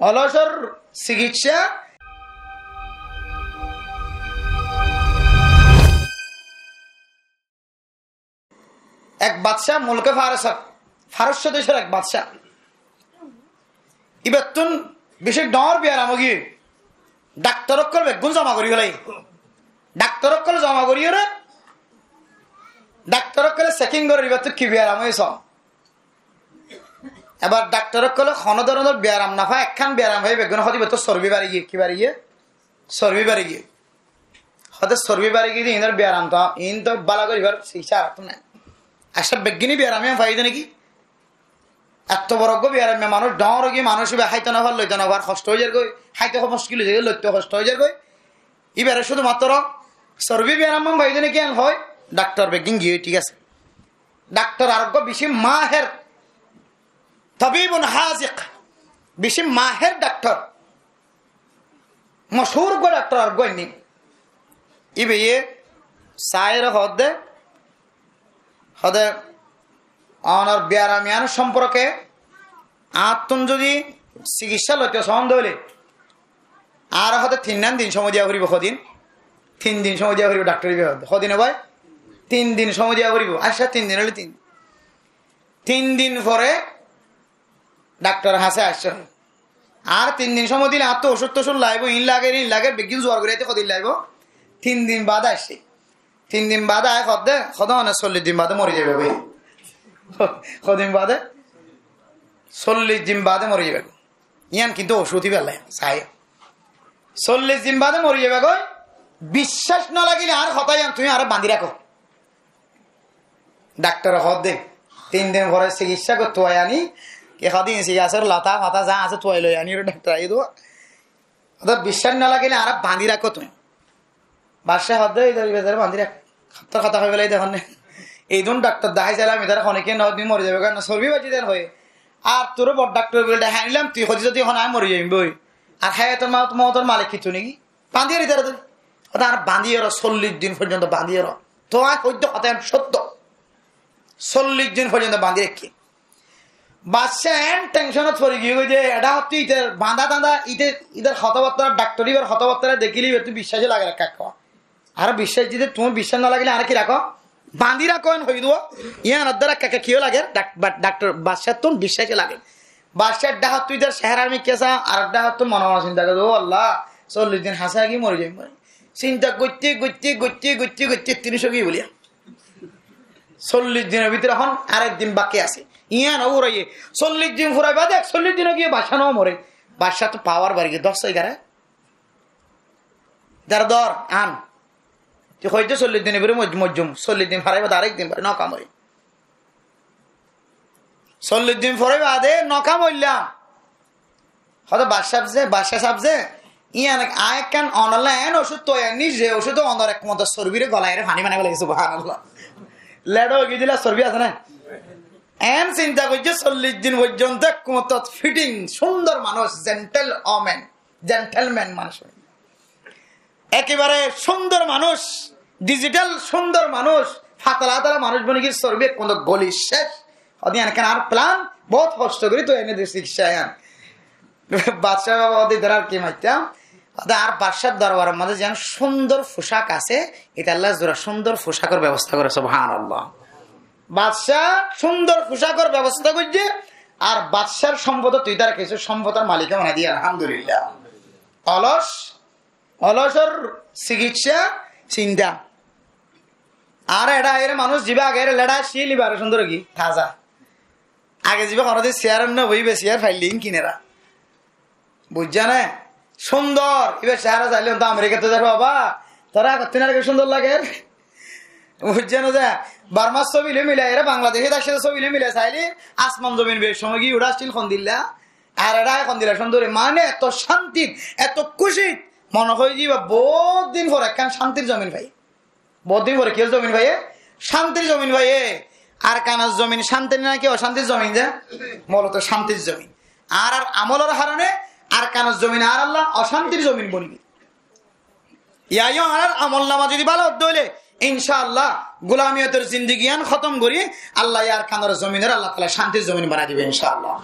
অলসর চিকিৎসা এক বাদশাহ মুলকে ফারস্য দেশের এক বাদশাহ ইবেতুন বিশেষ ডর বিয়ারামগি ডাক্তারকল বেগুন জমা করি হলাই ডাক্তারকল জমা করি রে ডাক্তারকলে চেকিং করে ইবেতু কি বিয়ারাম হয়েছ এবার ডাক্তারকলে খন ধরনের বিয়ারাম না হয় একখান বিয়ারাম হয়ে বেগুন হতে বেতু চর্বি বাড়ি গিয়ে কি বাড়ি গিয়ে চর্বি বাড়ি গিয়ে হতে চর্বি বাড়ি গিয়ে ইনার বিয়ারাম তো ইন তো বালা করি চিকিৎসা আর না একটা বিজ্ঞানী বিয়ারামে ফাইদে নাকি এত বড় বিয়ারামে মানুষ ডর গিয়ে মানুষ হাইতে না ভার লইতে না ভার কষ্ট হয়ে যায় গই হাইতে মুশকিল হয়ে যায় লইতে কষ্ট হয়ে যায় গই এবারে শুধুমাত্র চর্বি বিয়ারাম ফাইদে নাকি হয় ডাক্তার বিজ্ঞান গিয়ে ঠিক আছে ডাক্তার আরোগ্য বেশি মাহের তবিবুন হাজিক বেশি মাহের ডাক্তার মশহুর গো ডাক্তার আরোগ্য নি ইবে সায়ের হদে হদে অনার বিয়ারামিয়ান সম্পর্কে আত্মন যদি চিকিৎসা লইতে সন্দেহ হলে আর হতে 3 দিন সময় দিয়া করিব কদিন 3 দিন সময় দিয়া করিব ডাক্তার কদিনে ভাই 3 দিন সময় দিয়া করিব আচ্ছা 3 দিন হলে 3 দিন পরে ডাক্তার হাসে আসছে আর 3 দিন সময় দিলে আর তো ওষুধ টষুধ লাগবো ইন লাগে বিজ্ঞান জোয়ার করে কদিন লাগবো 3 দিন বাদ আসছে 3 দিন বাদে আয় খদে খদা মানে 40 দিন বাদে মরে যাবে ভাই কদিন বাদে 40 দিন বাদে মরে যাবে ইয়ান কিন্তু ওষুধই বেলায় চাই 40 দিন বাদে মরে যাবে গো বিশ্বাস না লাগিলে আর হতাই তুমি আর বাঁধি রাখো ডাক্তার হদে 3 দিন পরে চিকিৎসা করতে হয় আনি কে কদিন চিকিৎসার লতা ফাতা যা আছে তোয়াই লই আনি ডাক্তার আই দেবো বিশ্বাস না লাগিলে আর বাঁধি রাখো তুমি বাসা হদে ইধার বাঁধি রাখ কথা হয়ে গেলে দেখুন এই ধরুন ডাক্তার দেখাই চাইলাম এদের অনেকে নদিন মরে যাবে কারণ চর্বি বাজি দেন হয়ে আর তোর বড় ডাক্তার বলে দেখাই নিলাম তুই হতে যদি এখন আমি মরে যাবি বই আর হ্যাঁ তোর মা তোর মালিক কিছু নাকি বাঁধিয়ে রে তারা আর বাঁধিয়ে 40 দিন পর্যন্ত বাঁধিয়ে তো আর সত্য কথা সত্য 40 দিন পর্যন্ত বাঁধিয়ে রেখে বাচ্চা টেনশনত পড়ে গিয়ে যে এটা হচ্ছে ইটের বাঁধা টাঁধা ইটের কথাবার্তা ডাক্তার এবার কথাবার্তা দেখিলি তুই বিশ্বাসে লাগে রাখা আর বিশ্বাস দিতে তুমি বিশ্বাস না লাগলে আর কি রাখো বাঁধি রাখো হয়ে দেবো ইয়ার দ্বারা কাকে কিও লাগে ডাক্তার বাচ্চার তো বিশ্বাসে লাগে বাচ্চার ডাহাত তুই তার চেহারার মিকেসা আর ডাহাত তো মনে মনে চিন্তা করে ও আল্লাহ 40 দিন হাসা গিয়ে মরে যাই মরে চিন্তা করতে 300 গিয়ে বলিয়া 40 দিনের ভিতরে এখন আরেকদিন বাকি আছে ইয়ান ওরাইয়ে 40 দিন ফুরাই বাদে 40 দিনে গিয়ে বাসা নাও মরে বাসা তো পাওয়ার বাড়ি গিয়ে 10 11 দর আন তুই হয়তো 40 দিনের বেরো মজ্জুম 40 দিন ফারাই বাদে আরেকদিন পারে নকা মরে 40 দিন পরে বাদে নকা মরলাম হয়তো বাসা সাবজে ইয়ান আয়কান অনলাইন ওষুধ তো নিজে ওষুধ অনর এক মতো চর্বিরে গলায় পানি মানে বলে গেছে সুবহানাল্লাহ লেডো গিয়ে দিলা চর্বি আছে না এন চিন্তা করছে 40 দিন পর্যন্ত ফিটিং সুন্দর মানুষ জেন্টেলম্যান মানুষ একেবারে সুন্দর মানুষ ডিজিটাল সুন্দর মানুষ ফাতলা মানুষ বনে গিয়ে চর্বি কোন গলি শেষ ওদিন আর প্ল্যান বহুত কষ্ট করি তো এনে দিয়ে চিকিৎসা বাদশাহ বাবা ওদের দ্বারা কি মাইতাম আর বাদশার দরবারের মধ্যে যেন সুন্দর পোশাক আছে এটা আল্লাহ জোড়া সুন্দর পোশাকের ব্যবস্থা করে সুবহানাল্লাহ বাদশাহ সুন্দর পোশাকের ব্যবস্থা করছে আর বাদশার সম্পদ তুই তার কিছু সম্পদের মালিক বানাই দিয়ে আলহামদুলিল্লাহ অলসর চিকিৎসা চিন্তা আর এটা এর মানুষ যাবে আগে লেডা শিয়ে লিবে আরো সুন্দর কি তাজা আগে যাবে কোনো চেয়ার না বইবে চেয়ার ফাইলিং কিনেরা বুঝছা না সুন্দর এবার চেহারা চাইলে তো আমেরিকাতে যাবো বাবা তোরা করতে না সুন্দর লাগে বুঝছে না যা বার্মার ছবি মিলে এরা বাংলাদেশে তার সাথে ছবি মিলে চাইলে আসমান জমিন বেশ সময় গিয়ে উড়া আসছিল খন্দিল্লা আর এরা খন্দিল্লা সুন্দর মানে এত শান্তি এত খুশি মনে হয় যে বহুত দিন পর একখান শান্তির জমিন ভাই বহুত দিন পরে কি জমিন ভাই শান্তির জমিন ভাই আর কানার জমিন শান্তির না কি অশান্তির জমিন যে মূলত শান্তির জমিন আর আমলের হারণে আর কানার জমিন আর আল্লাহ অশান্তির জমিন বলবি ইয়াইও আর আমল নামা যদি ভালো হইলে ইনশাআল্লাহ গোলামিয়তের জিন্দেগিয়ান খতম করি আল্লাহ আর কানার জমিনের আল্লাহ তাআলা শান্তির জমিন বানাই দিবে ইনশাআল্লাহ।